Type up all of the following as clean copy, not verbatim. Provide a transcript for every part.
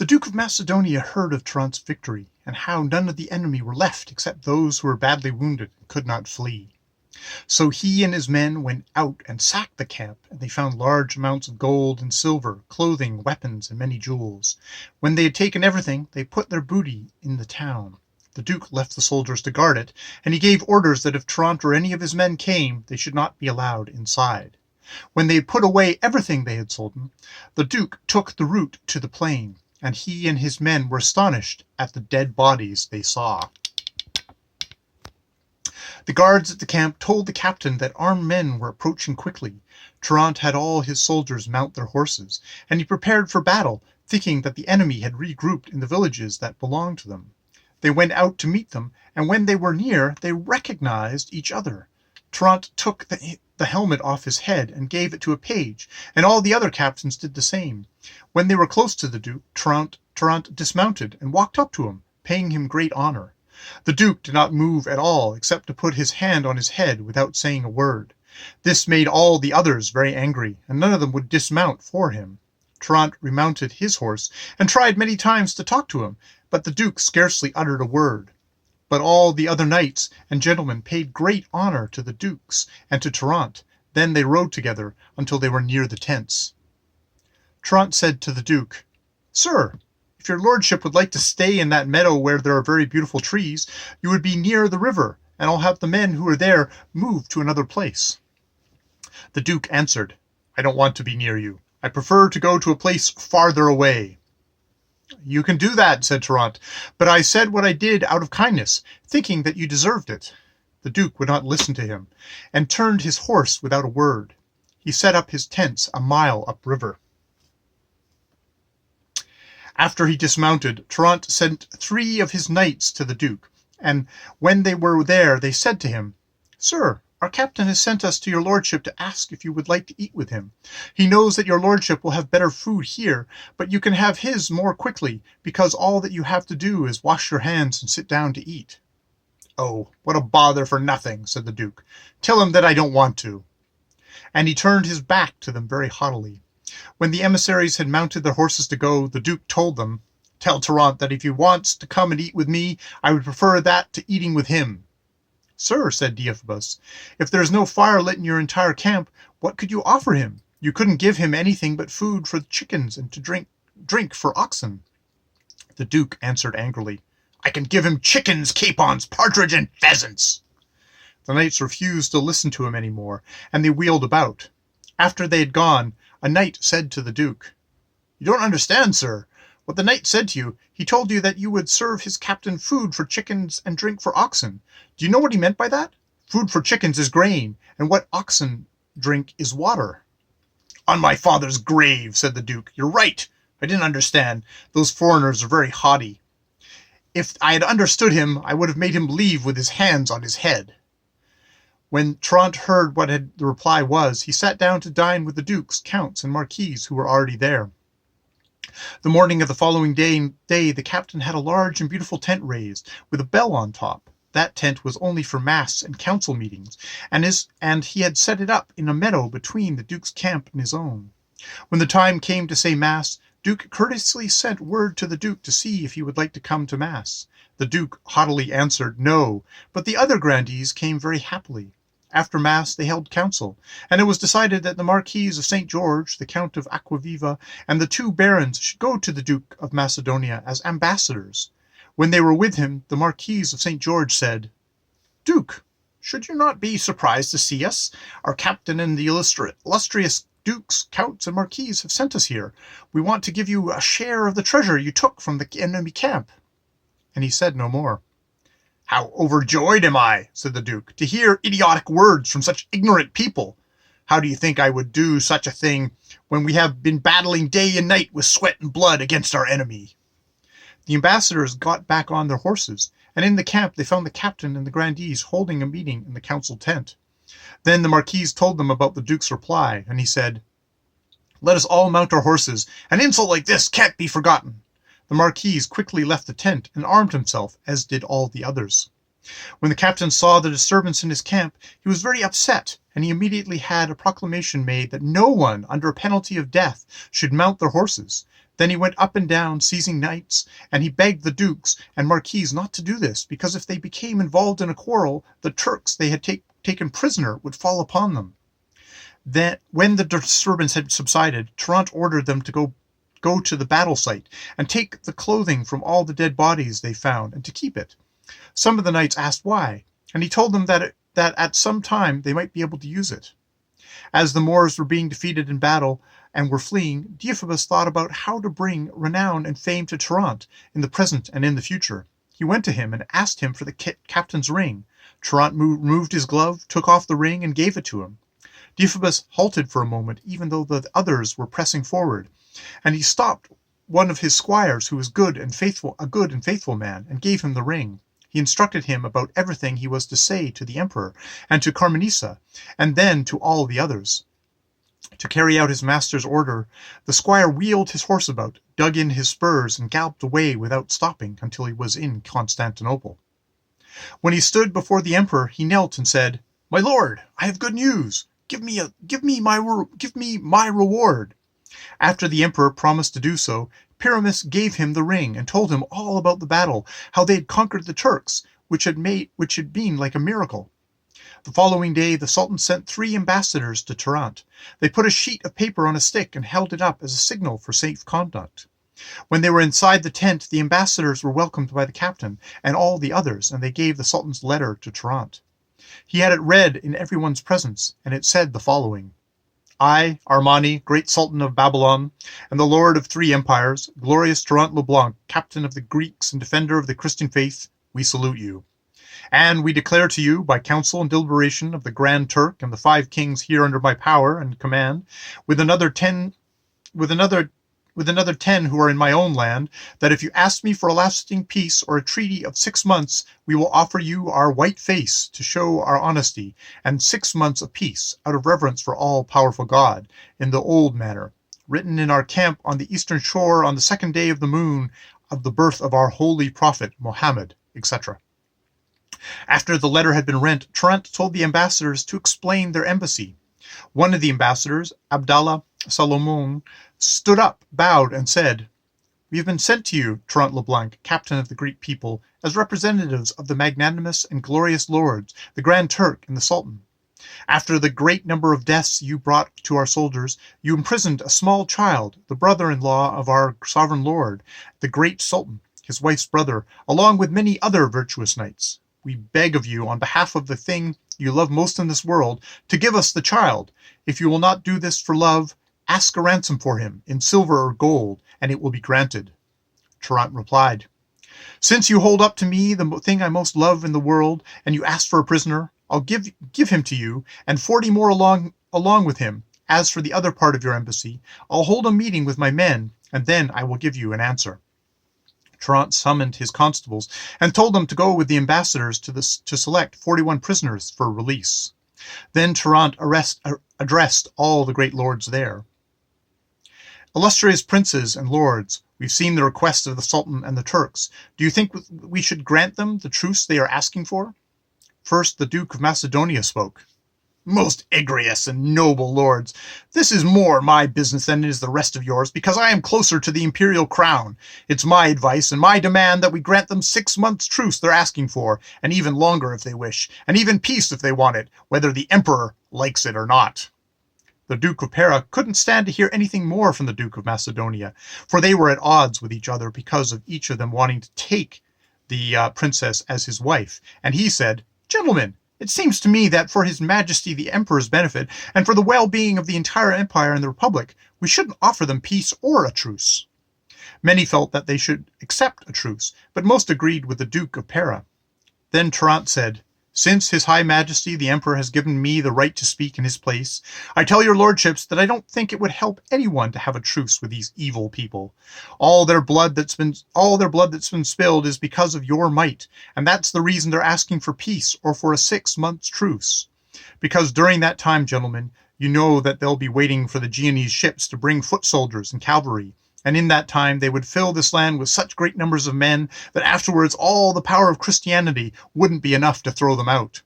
The Duke of Macedonia heard of Trnt's victory, and how none of the enemy were left except those who were badly wounded and could not flee. So he and his men went out and sacked the camp, and they found large amounts of gold and silver, clothing, weapons, and many jewels. When they had taken everything, they put their booty in the town. The Duke left the soldiers to guard it, and he gave orders that if Trnt or any of his men came, they should not be allowed inside. When they had put away everything they had sold him, the Duke took the route to the plain, and he and his men were astonished at the dead bodies they saw. The guards at the camp told the captain that armed men were approaching quickly. Trnt had all his soldiers mount their horses, and he prepared for battle, thinking that the enemy had regrouped in the villages that belonged to them. They went out to meet them, and when they were near, they recognized each other. Trnt took the helmet off his head and gave it to a page, and all the other captains did the same. When they were close to the Duke, Trnt dismounted and walked up to him, paying him great honor. The Duke did not move at all, except to put his hand on his head without saying a word. This made all the others very angry, and none of them would dismount for him. Trnt remounted his horse, and tried many times to talk to him, but the Duke scarcely uttered a word. But all the other knights and gentlemen paid great honor to the dukes and to Trnt. Then they rode together until they were near the tents. Trnt said to the Duke, "Sir, if your lordship would like to stay in that meadow where there are very beautiful trees, you would be near the river, and I'll have the men who are there move to another place." The Duke answered, "I don't want to be near you. I prefer to go to a place farther away." "You can do that," said Trnt, "but I said what I did out of kindness, thinking that you deserved it." The Duke would not listen to him, and turned his horse without a word. He set up his tents a mile upriver. After he dismounted, Trnt sent 3 of his knights to the Duke, and when they were there they said to him, "Sir, our captain has sent us to your lordship to ask if you would like to eat with him. He knows that your lordship will have better food here, but you can have his more quickly, because all that you have to do is wash your hands and sit down to eat." "Oh, what a bother for nothing," said the Duke. "Tell him that I don't want to." And he turned his back to them very haughtily. When the emissaries had mounted their horses to go, the Duke told them, "Tell Trnt that if he wants to come and eat with me, I would prefer that to eating with him." "Sir," said Deiphobus, "if there is no fire lit in your entire camp, what could you offer him? You couldn't give him anything but food for the chickens and to drink for oxen." The Duke answered angrily, "I can give him chickens, capons, partridge, and pheasants." The knights refused to listen to him any more, and they wheeled about. After they had gone, a knight said to the Duke, "You don't understand, sir. What the knight said to you, he told you that you would serve his captain food for chickens and drink for oxen. Do you know what he meant by that? Food for chickens is grain, and what oxen drink is water." "On my father's grave," said the Duke. "You're right. I didn't understand. Those foreigners are very haughty. If I had understood him, I would have made him leave with his hands on his head." When Trnt heard what the reply was, he sat down to dine with the dukes, counts, and marquises who were already there. The morning of the following day, the captain had a large and beautiful tent raised, with a bell on top. That tent was only for mass and council meetings, and he had set it up in a meadow between the Duke's camp and his own. When the time came to say mass, Duke courteously sent word to the Duke to see if he would like to come to mass. The Duke haughtily answered no, but the other grandees came very happily. After mass they held council, and it was decided that the Marquis of St. George, the Count of Aquaviva, and the 2 barons should go to the Duke of Macedonia as ambassadors. When they were with him, the Marquis of St. George said, "Duke, should you not be surprised to see us? Our captain and the illustrious dukes, counts, and marquises have sent us here. We want to give you a share of the treasure you took from the enemy camp." And he said no more. "How overjoyed am I," said the Duke, "to hear idiotic words from such ignorant people. How do you think I would do such a thing when we have been battling day and night with sweat and blood against our enemy?" The ambassadors got back on their horses, and in the camp they found the captain and the grandees holding a meeting in the council tent. Then the Marquis told them about the Duke's reply, and he said, "Let us all mount our horses. An insult like this can't be forgotten." The Marquis quickly left the tent and armed himself, as did all the others. When the captain saw the disturbance in his camp, he was very upset, and he immediately had a proclamation made that no one, under penalty of death, should mount their horses. Then he went up and down, seizing knights, and he begged the dukes and marquises not to do this, because if they became involved in a quarrel, the Turks they had taken prisoner would fall upon them. Then, when the disturbance had subsided, Trnt ordered them to go to the battle site and take the clothing from all the dead bodies they found, and to keep it. Some of the knights asked why, and he told them that at some time they might be able to use it. As the Moors were being defeated in battle and were fleeing, Deiphobus thought about how to bring renown and fame to Trnt in the present and in the future. He went to him and asked him for the captain's ring. Trnt removed his glove, took off the ring, and gave it to him. Deiphobus halted for a moment, even though the others were pressing forward, and he stopped one of his squires who was a good and faithful man, and gave him the ring. He instructed him about everything he was to say to the emperor and to Carmenisa, and then to all the others. To carry out his master's order, the squire wheeled his horse about, dug in his spurs, and galloped away without stopping until he was in Constantinople. When he stood before the emperor, he knelt and said, "My lord, I have good news. Give me my reward." After the emperor promised to do so, Pyramus gave him the ring and told him all about the battle, how they had conquered the Turks, which had been like a miracle. The following day, the Sultan sent 3 ambassadors to Trnt. They put a sheet of paper on a stick and held it up as a signal for safe conduct. When they were inside the tent, the ambassadors were welcomed by the captain and all the others, and they gave the Sultan's letter to Trnt. He had it read in everyone's presence, and it said the following: "I, Armani, great Sultan of Babylon, and the Lord of 3 empires, glorious Trnt Blnc, captain of the Greeks and defender of the Christian faith, we salute you. And we declare to you, by counsel and deliberation of the Grand Turk and the 5 kings here under my power and command, with another 10 who are in my own land, that if you ask me for a lasting peace or a treaty of 6 months, we will offer you our white face to show our honesty, and 6 months of peace, out of reverence for all-powerful God, in the old manner, written in our camp on the eastern shore on the 2nd day of the moon of the birth of our holy prophet, Mohammed," etc. After the letter had been read, Trnt told the ambassadors to explain their embassy. One of the ambassadors, Abdallah Salomon, stood up, bowed, and said, "We have been sent to you, Trnt Blnc, captain of the Greek people, as representatives of the magnanimous and glorious lords, the Grand Turk and the Sultan. After the great number of deaths you brought to our soldiers, you imprisoned a small child, the brother-in-law of our sovereign lord, the great Sultan, his wife's brother, along with many other virtuous knights. We beg of you, on behalf of the thing you love most in this world, to give us the child. If you will not do this for love, ask a ransom for him, in silver or gold, and it will be granted." Trnt replied, "Since you hold up to me the thing I most love in the world, and you ask for a prisoner, I'll give him to you, and 40 more along with him. As for the other part of your embassy, I'll hold a meeting with my men, and then I will give you an answer." Trnt summoned his constables and told them to go with the ambassadors to select 41 prisoners for release. Then Trnt addressed all the great lords there. "Illustrious princes and lords, we've seen the request of the Sultan and the Turks. Do you think we should grant them the truce they are asking for?" First, the Duke of Macedonia spoke. "Most egregious and noble lords, this is more my business than it is the rest of yours, because I am closer to the imperial crown. It's my advice and my demand that we grant them 6 months' truce they're asking for, and even longer if they wish, and even peace if they want it, whether the emperor likes it or not." The Duke of Pera couldn't stand to hear anything more from the Duke of Macedonia, for they were at odds with each other because of each of them wanting to take the princess as his wife, and he said, "Gentlemen, it seems to me that for His Majesty the Emperor's benefit, and for the well-being of the entire empire and the Republic, we shouldn't offer them peace or a truce." Many felt that they should accept a truce, but most agreed with the Duke of Pera. Then Trnt said, "Since His High Majesty the Emperor has given me the right to speak in his place, I tell your lordships that I don't think it would help anyone to have a truce with these evil people. All their blood that's been spilled is because of your might, and that's the reason they're asking for peace or for a 6 months truce. Because during that time, gentlemen, you know that they'll be waiting for the Genoese ships to bring foot soldiers and cavalry, and in that time they would fill this land with such great numbers of men that afterwards all the power of Christianity wouldn't be enough to throw them out."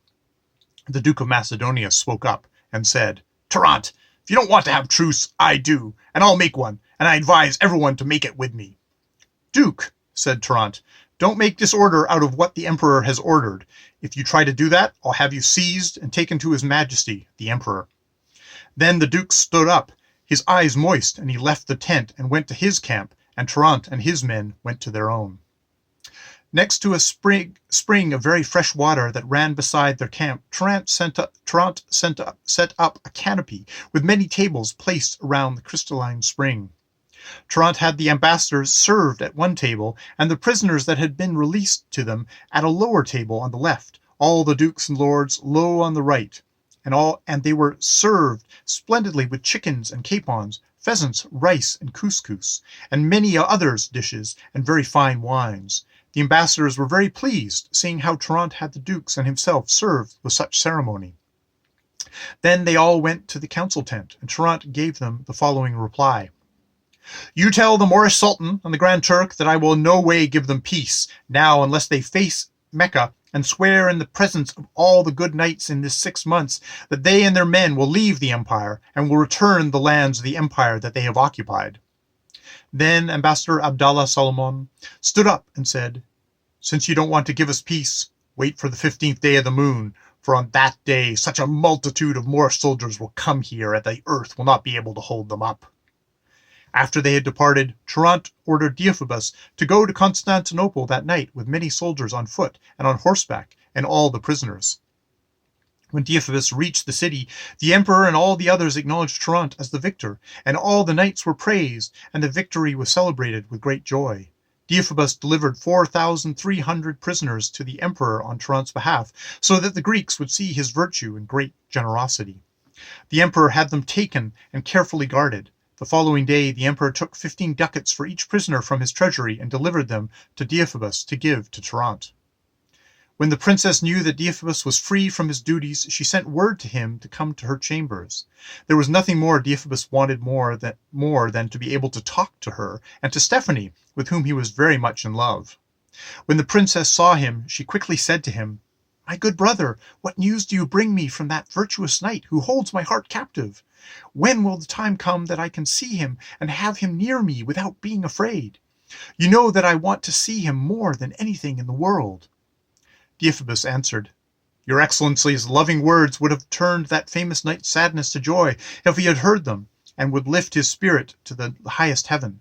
The Duke of Macedonia spoke up and said, "Trnt, if you don't want to have truce, I do, and I'll make one, and I advise everyone to make it with me." "Duke," said Trnt, "don't make disorder out of what the emperor has ordered. If you try to do that, I'll have you seized and taken to his majesty, the emperor." Then the duke stood up, his eyes moist, and he left the tent and went to his camp, and Trnt and his men went to their own. Next to a spring of very fresh water that ran beside their camp, Trnt set up a canopy with many tables placed around the crystalline spring. Trnt had the ambassadors served at one table, and the prisoners that had been released to them at a lower table on the left, all the dukes and lords low on the right, and they were served splendidly with chickens and capons, pheasants, rice, and couscous, and many others dishes, and very fine wines. The ambassadors were very pleased, seeing how Trnt had the dukes and himself served with such ceremony. Then they all went to the council tent, and Trnt gave them the following reply: "You tell the Moorish Sultan and the Grand Turk that I will in no way give them peace now unless they face Mecca and swear in the presence of all the good knights in this 6 months that they and their men will leave the empire and will return the lands of the empire that they have occupied." Then Ambassador Abdallah Solomon stood up and said, "Since you don't want to give us peace, wait for the 15th day of the moon, for on that day such a multitude of Moorish soldiers will come here that the earth will not be able to hold them up." After they had departed, Trnt ordered Deiphobus to go to Constantinople that night with many soldiers on foot and on horseback, and all the prisoners. When Deiphobus reached the city, the emperor and all the others acknowledged Trnt as the victor, and all the knights were praised, and the victory was celebrated with great joy. Deiphobus delivered 4,300 prisoners to the emperor on Trnt's behalf, so that the Greeks would see his virtue and great generosity. The emperor had them taken and carefully guarded. The following day the emperor took 15 ducats for each prisoner from his treasury and delivered them to Deiphobus to give to Trnt. When the princess knew that Deiphobus was free from his duties, she sent word to him to come to her chambers. There was nothing more Deiphobus wanted more than to be able to talk to her and to Stephanie, with whom he was very much in love. When the princess saw him, she quickly said to him, "My good brother, what news do you bring me from that virtuous knight who holds my heart captive? When will the time come that I can see him and have him near me without being afraid? You know that I want to see him more than anything in the world." Deiphobus answered, "Your Excellency's loving words would have turned that famous knight's sadness to joy if he had heard them, and would lift his spirit to the highest heaven."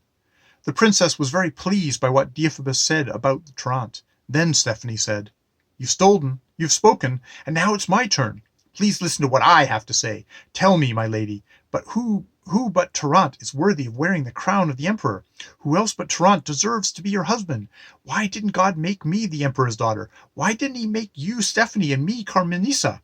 The princess was very pleased by what Deiphobus said about the Trnt. Then Stephanie said, "You've spoken, and now it's my turn. Please listen to what I have to say. Tell me, my lady, but who but Trnt is worthy of wearing the crown of the emperor? Who else but Trnt deserves to be your husband? Why didn't God make me the emperor's daughter? Why didn't he make you Stephanie and me Carmenisa?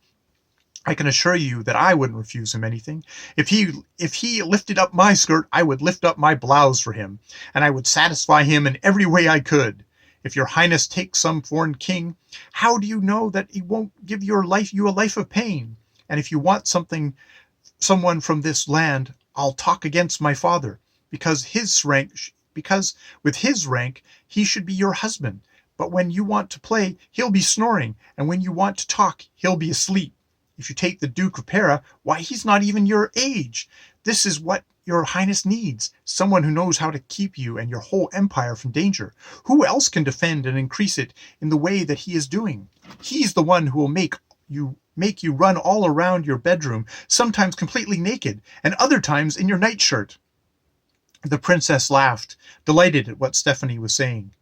I can assure you that I wouldn't refuse him anything. If he lifted up my skirt, I would lift up my blouse for him, and I would satisfy him in every way I could. If your highness takes some foreign king, how do you know that he won't give you a life of pain? And if you want someone from this land, I'll talk against my father, because with his rank he should be your husband. But when you want to play, he'll be snoring, and when you want to talk, he'll be asleep. If you take the Duke of Pera, why, he's not even your age. This is what your highness needs, someone who knows how to keep you and your whole empire from danger. Who else can defend and increase it in the way that he is doing? He's the one who will make you run all around your bedroom, sometimes completely naked, and other times in your nightshirt." The princess laughed, delighted at what Stephanie was saying.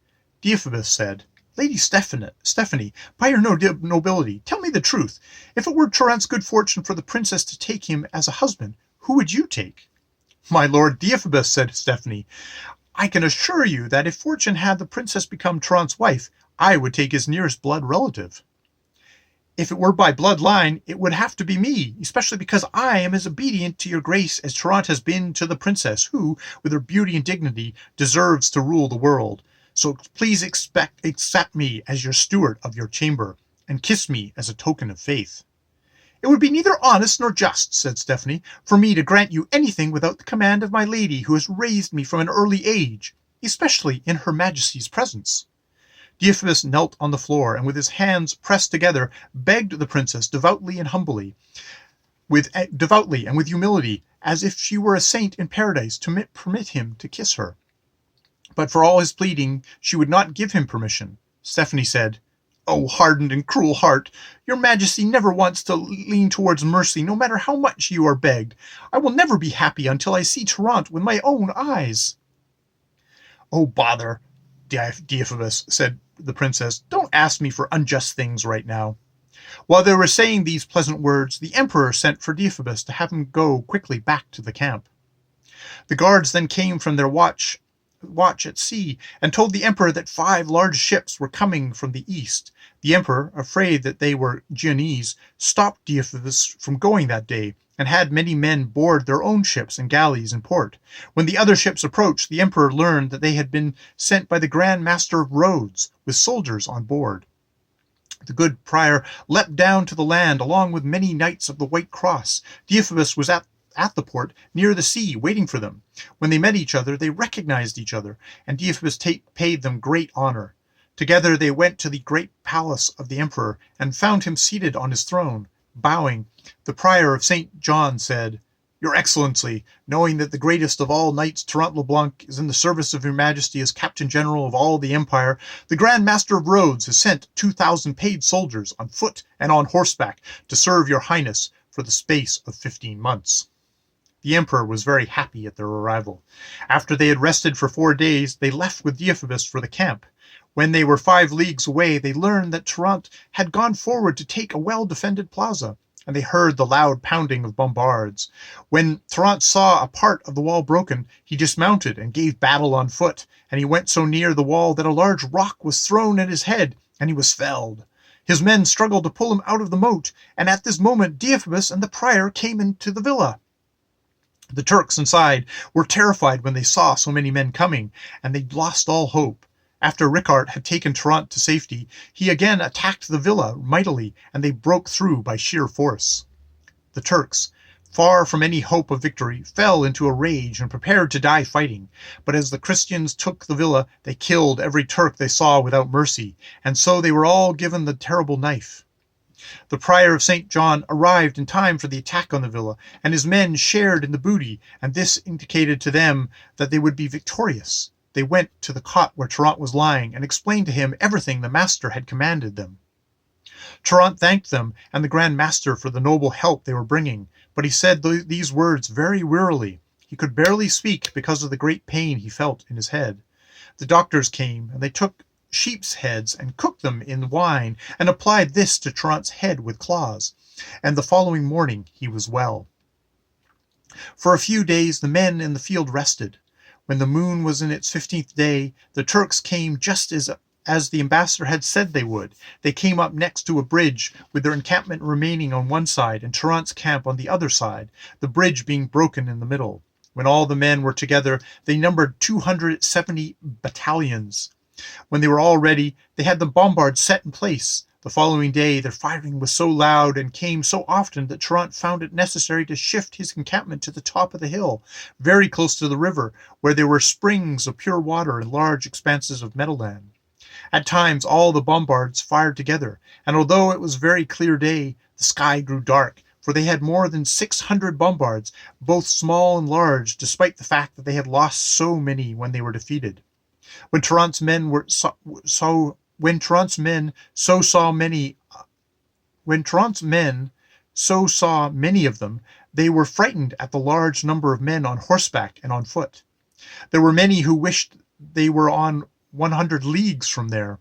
Deiphobus said, "Lady Stephanie, by your nobility, tell me the truth. If it were Trnt's good fortune for the princess to take him as a husband, who would you take?" "My lord Deiphobus," said Stephanie, "I can assure you that if fortune had the princess become Trnt's wife, I would take his nearest blood relative." "If it were by bloodline, it would have to be me, especially because I am as obedient to your grace as Trnt has been to the princess, who, with her beauty and dignity, deserves to rule the world. So please accept me as your steward of your chamber, and kiss me as a token of faith." "It would be neither honest nor just," said Stephanie, "for me to grant you anything without the command of my lady, who has raised me from an early age, especially in her majesty's presence." Deiphobus knelt on the floor, and with his hands pressed together, begged the princess devoutly and with humility, as if she were a saint in paradise, to permit him to kiss her. But for all his pleading, she would not give him permission. Stephanie said, "O hardened and cruel heart, your majesty never wants to lean towards mercy, no matter how much you are begged. I will never be happy until I see Trnt with my own eyes." "Oh, bother, Deiphobus," said the princess. "Don't ask me for unjust things right now." While they were saying these pleasant words, the emperor sent for Deiphobus to have him go quickly back to the camp. The guards then came from their watch at sea and told the emperor that 5 large ships were coming from the east. The emperor, afraid that they were Genoese, stopped Deiphobus from going that day and had many men board their own ships and galleys in port. When the other ships approached, the emperor learned that they had been sent by the Grand Master of Rhodes with soldiers on board. The good prior leapt down to the land along with many knights of the White Cross. Deiphobus was at the port near the sea waiting for them. When they met each other, they recognized each other, and Deiphobus paid them great honor. Together they went to the great palace of the emperor and found him seated on his throne. Bowing, the prior of St. John said, "Your Excellency, knowing that the greatest of all knights, Trnt LeBlanc, is in the service of your majesty as Captain General of all the empire, the Grand Master of Rhodes has sent 2,000 paid soldiers on foot and on horseback to serve your highness for the space of 15 months. The emperor was very happy at their arrival. After they had rested for 4 days, they left with Deiphobus for the camp. When they were 5 leagues away, they learned that Trnt had gone forward to take a well-defended plaza, and they heard the loud pounding of bombards. When Trnt saw a part of the wall broken, he dismounted and gave battle on foot, and he went so near the wall that a large rock was thrown at his head, and he was felled. His men struggled to pull him out of the moat, and at this moment Deiphobus and the prior came into the villa. The Turks inside were terrified when they saw so many men coming, and they lost all hope. After Richard had taken Trnt to safety, he again attacked the villa mightily, and they broke through by sheer force. The Turks, far from any hope of victory, fell into a rage and prepared to die fighting. But as the Christians took the villa, they killed every Turk they saw without mercy, and so they were all given the terrible knife. The prior of St. John arrived in time for the attack on the villa, and his men shared in the booty, and this indicated to them that they would be victorious. They went to the cot where Trnt was lying and explained to him everything the master had commanded them. Trnt thanked them and the Grand Master for the noble help they were bringing, but he said these words very wearily. He could barely speak because of the great pain he felt in his head. The doctors came, and they took sheep's heads and cooked them in wine and applied this to Trnt's head with claws, and the following morning he was well. For a few days the men in the field rested. When the moon was in its 15th day, the Turks came just as the ambassador had said they would. They came up next to a bridge, with their encampment remaining on one side and Trnt's camp on the other side, the bridge being broken in the middle. When all the men were together, they numbered 270 battalions. When they were all ready, they had the bombards set in place. The following day, their firing was so loud and came so often that Trnt found it necessary to shift his encampment to the top of the hill, very close to the river, where there were springs of pure water and large expanses of meadowland. At times, all the bombards fired together, and although it was a very clear day, the sky grew dark, for they had more than 600 bombards, both small and large, despite the fact that they had lost so many when they were defeated. When Trnt's men saw many of them, they were frightened at the large number of men on horseback and on foot. There were many who wished they were on 100 leagues from there.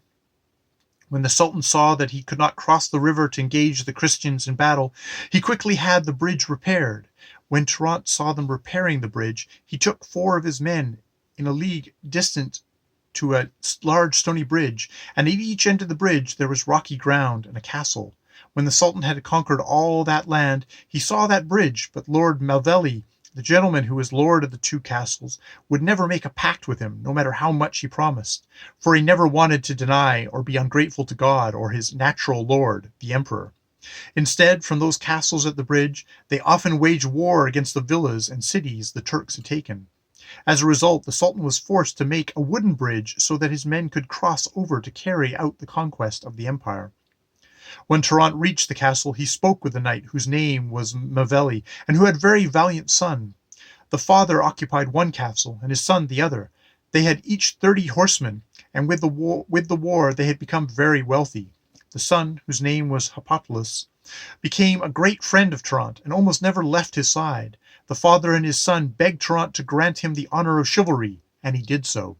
When the Sultan saw that he could not cross the river to engage the Christians in battle, he quickly had the bridge repaired. When Trnt saw them repairing the bridge, he took 4 of his men in a league distant to a large stony bridge, and at each end of the bridge there was rocky ground and a castle. When the Sultan had conquered all that land, he saw that bridge, but Lord Malvelli, the gentleman who was lord of the 2 castles, would never make a pact with him, no matter how much he promised, for he never wanted to deny or be ungrateful to God or his natural lord, the emperor. Instead, from those castles at the bridge, they often waged war against the villas and cities the Turks had taken. As a result, the Sultan was forced to make a wooden bridge so that his men could cross over to carry out the conquest of the empire. When Trnt reached the castle, he spoke with the knight whose name was Malvelli, and who had a very valiant son. The father occupied one castle, and his son the other. They had each 30 horsemen, and with the war they had become very wealthy. The son, whose name was Hippotulus, became a great friend of Trnt, and almost never left his side. The father and his son begged Trnt to grant him the honor of chivalry, and he did so.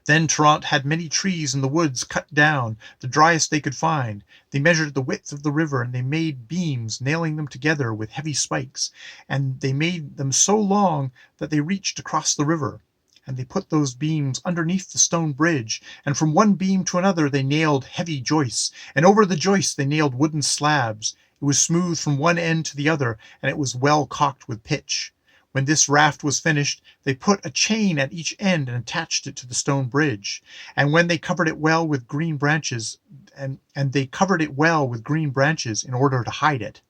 Then Trnt had many trees in the woods cut down, the driest they could find. They measured the width of the river, and they made beams, nailing them together with heavy spikes, and they made them so long that they reached across the river. And they put those beams underneath the stone bridge, and from one beam to another they nailed heavy joists, and over the joists they nailed wooden slabs. It was smooth from one end to the other, and it was well caulked with pitch. When this raft was finished, they put a chain at each end and attached it to the stone bridge. And when they covered it well with green branches, and they covered it well with green branches in order to hide it.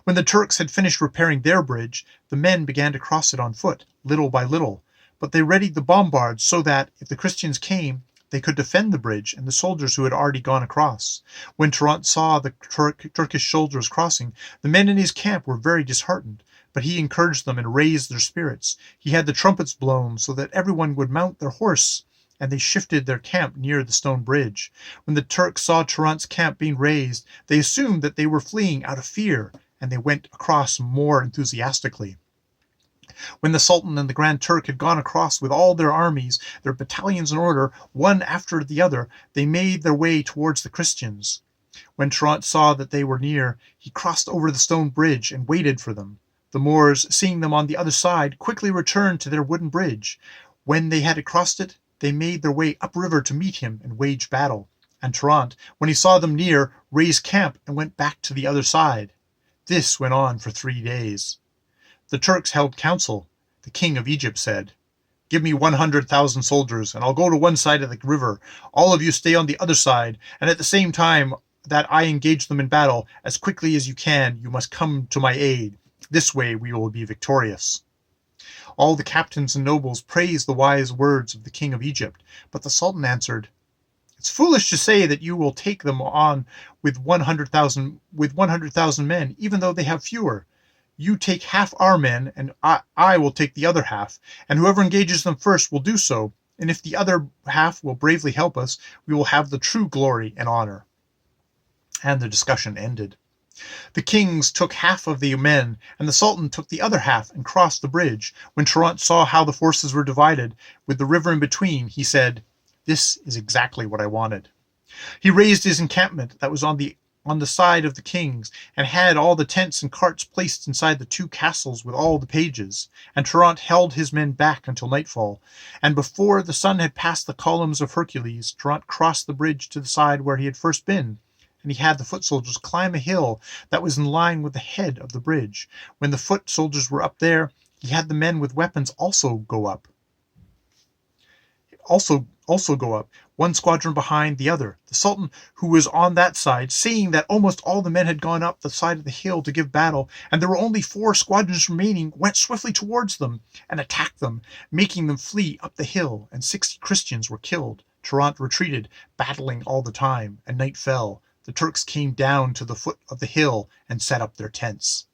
When the Turks had finished repairing their bridge, the men began to cross it on foot, little by little. But they readied the bombards so that, if the Christians came, they could defend the bridge and the soldiers who had already gone across. When Trnt saw the Turkish soldiers crossing, the men in his camp were very disheartened. But he encouraged them and raised their spirits. He had the trumpets blown so that everyone would mount their horse, and they shifted their camp near the stone bridge. When the Turks saw Trnt's camp being raised, they assumed that they were fleeing out of fear, and they went across more enthusiastically. When the Sultan and the Grand Turk had gone across with all their armies, their battalions in order, one after the other, they made their way towards the Christians. When Trnt saw that they were near, he crossed over the stone bridge and waited for them. The Moors, seeing them on the other side, quickly returned to their wooden bridge. When they had crossed it, they made their way upriver to meet him and wage battle. And Trnt, when he saw them near, raised camp and went back to the other side. This went on for 3 days. The Turks held council. The king of Egypt said, "Give me 100,000 soldiers, and I'll go to one side of the river. All of you stay on the other side, and at the same time that I engage them in battle, as quickly as you can, you must come to my aid. This way we will be victorious." All the captains and nobles praised the wise words of the king of Egypt, but the Sultan answered, "It's foolish to say that you will take them on with 100,000 men, even though they have fewer. You take half our men, and I will take the other half, and whoever engages them first will do so, and if the other half will bravely help us, we will have the true glory and honor." And the discussion ended. The kings took half of the men, and the Sultan took the other half and crossed the bridge. When Trnt saw how the forces were divided, with the river in between, he said, "This is exactly what I wanted." He raised his encampment that was on the side of the kings, and had all the tents and carts placed inside the 2 castles with all the pages. And Trnt held his men back until nightfall. And before the sun had passed the columns of Hercules, Trnt crossed the bridge to the side where he had first been. And he had the foot soldiers climb a hill that was in line with the head of the bridge. When the foot soldiers were up there, he had the men with weapons also go up, one squadron behind the other. The Sultan, who was on that side, seeing that almost all the men had gone up the side of the hill to give battle, and there were only 4 squadrons remaining, went swiftly towards them and attacked them, making them flee up the hill, and 60 Christians were killed. Trnt retreated, battling all the time, and night fell. The Turks came down to the foot of the hill and set up their tents.